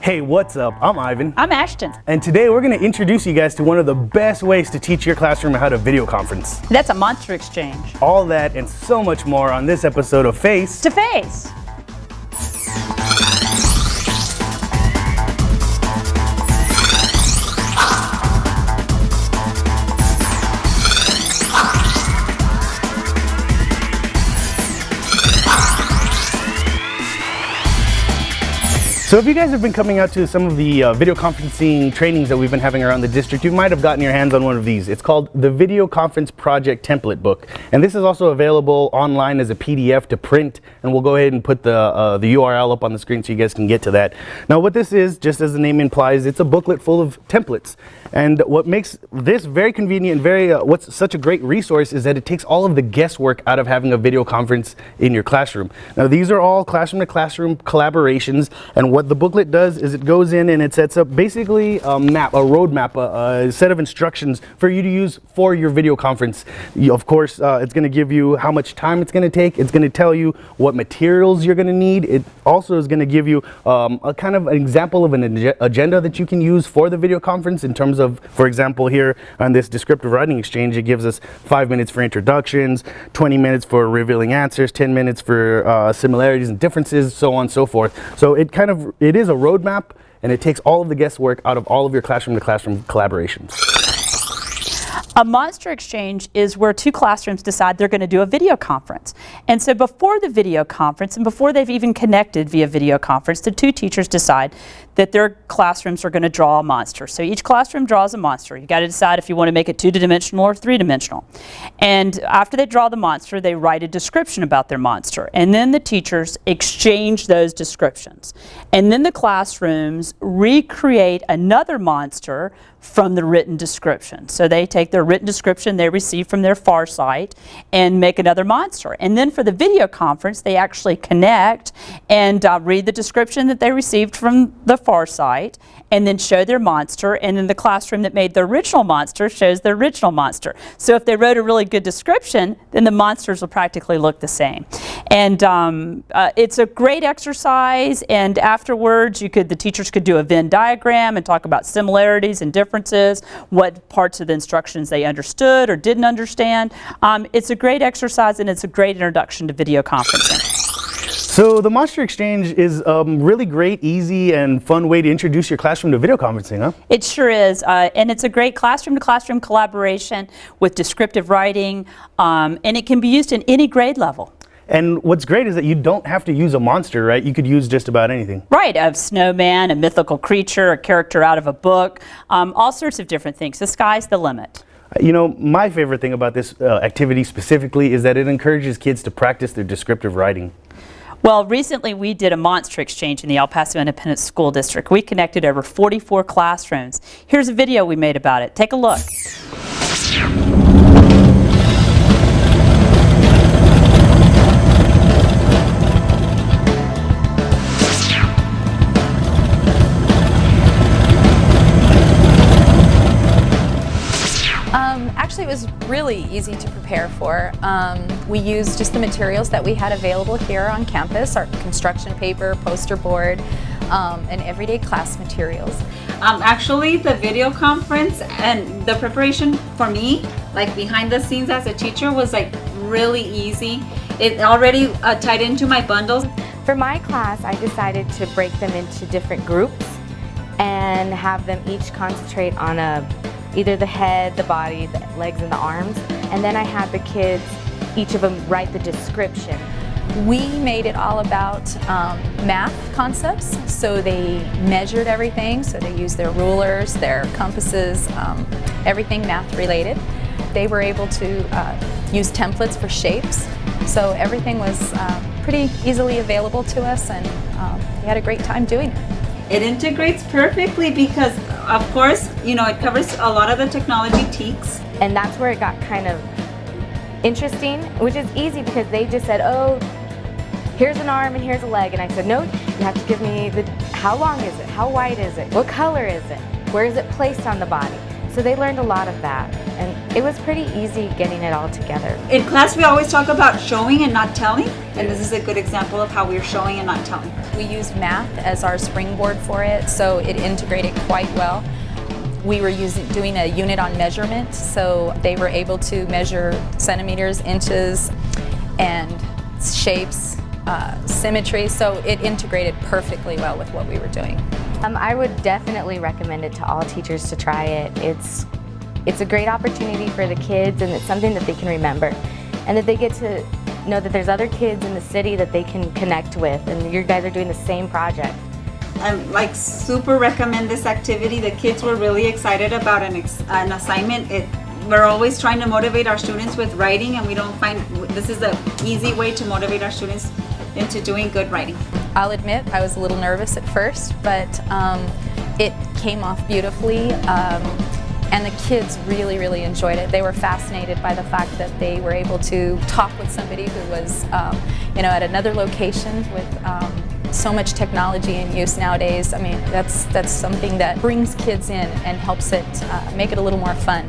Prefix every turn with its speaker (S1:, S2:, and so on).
S1: Hey, what's up? I'm Ivan.
S2: I'm Ashton.
S1: And today we're going to introduce you guys to one of the best ways to teach your classroom how to video conference.
S2: That's a monster exchange.
S1: All that and so much more on this episode of Face
S2: to Face.
S1: So if you guys have been coming out to some of the video conferencing trainings that we've been having around the district, you might have gotten your hands on one of these. It's called the Video Conference Project Template Book. And this is also available online as a PDF to print. And we'll go ahead and put the URL up on the screen so you guys can get to that. Now what this is, just as the name implies, it's a booklet full of templates. And what makes this very convenient and very what's such a great resource is that it takes all of the guesswork out of having a video conference in your classroom. Now these are all classroom to classroom collaborations, and what the booklet does is it goes in and it sets up basically a roadmap, a set of instructions for you to use for your video conference. Of course, it's going to give you how much time it's going to take. It's going to tell you what materials you're going to need. It also is going to give you a kind of an example of an agenda that you can use for the video conference in terms of, for example, here on this descriptive writing exchange, it gives us 5 minutes for introductions, 20 minutes for revealing answers, 10 minutes for similarities and differences, so on and so forth. So it is a roadmap, and it takes all of the guesswork out of all of your classroom to classroom collaborations.
S2: A monster exchange is where two classrooms decide they're going to do a video conference. And so before the video conference, and before they've even connected via video conference, the two teachers decide that their classrooms are going to draw a monster. So each classroom draws a monster. You got to decide if you want to make it 2-dimensional or 3-dimensional. And after they draw the monster, they write a description about their monster. And then the teachers exchange those descriptions. And then the classrooms recreate another monster from the written description. So they take their written description they received from their FAR site and make another monster. And then for the video conference, they actually connect and read the description that they received from the FAR site and then show their monster, and then the classroom that made the original monster shows the original monster. So if they wrote a really good description, then the monsters will practically look the same. And it's a great exercise, and afterwards the teachers could do a Venn diagram and talk about similarities and differences, what parts of the instructions they understood or didn't understand. It's a great exercise, and it's a great introduction to video conferencing.
S1: So the Monster Exchange is a really great, easy, and fun way to introduce your classroom to video conferencing, huh?
S2: It sure is, and it's a great classroom-to-classroom collaboration with descriptive writing, and it can be used in any grade level.
S1: And what's great is that you don't have to use a monster, right? You could use just about anything.
S2: Right, a snowman, a mythical creature, a character out of a book, all sorts of different things. The sky's the limit.
S1: You know, my favorite thing about this activity specifically is that it encourages kids to practice their descriptive writing.
S2: Well, recently we did a monster exchange in the El Paso Independent School District. We connected over 44 classrooms. Here's a video we made about it. Take a look.
S3: Actually, it was really easy to prepare for. We used just the materials that we had available here on campus, our construction paper, poster board, and everyday class materials.
S4: Actually, the video conference and the preparation for me, like behind the scenes as a teacher, was like really easy. It already tied into my bundles.
S5: For my class, I decided to break them into different groups and have them each concentrate on either the head, the body, the legs, and the arms. And then I had the kids, each of them, write the description.
S3: We made it all about math concepts, so they measured everything, so they used their rulers, their compasses, everything math related. They were able to use templates for shapes, so everything was pretty easily available to us, and we had a great time doing it.
S4: It integrates perfectly because, of course, you know, it covers a lot of the technology teaks.
S5: And that's where it got kind of interesting, which is easy because they just said, oh, here's an arm and here's a leg. And I said, no, you have to give me how long is it? How wide is it? What color is it? Where is it placed on the body? So they learned a lot of that, and it was pretty easy getting it all together.
S4: In class, we always talk about showing and not telling, and this is a good example of how we're showing and not telling.
S3: We used math as our springboard for it, so it integrated quite well. We were doing a unit on measurement, so they were able to measure centimeters, inches, and shapes, symmetry, so it integrated perfectly well with what we were doing.
S5: I would definitely recommend it to all teachers to try it. It's a great opportunity for the kids, and it's something that they can remember, and that they get to know that there's other kids in the city that they can connect with, and you guys are doing the same project.
S4: I super recommend this activity. The kids were really excited about an assignment. We're always trying to motivate our students with writing, and we don't find this is an easy way to motivate our students into doing good writing.
S3: I'll admit I was a little nervous at first, but it came off beautifully, and the kids really, really enjoyed it. They were fascinated by the fact that they were able to talk with somebody who was, at another location with so much technology in use nowadays. I mean, that's something that brings kids in and helps it make it a little more fun.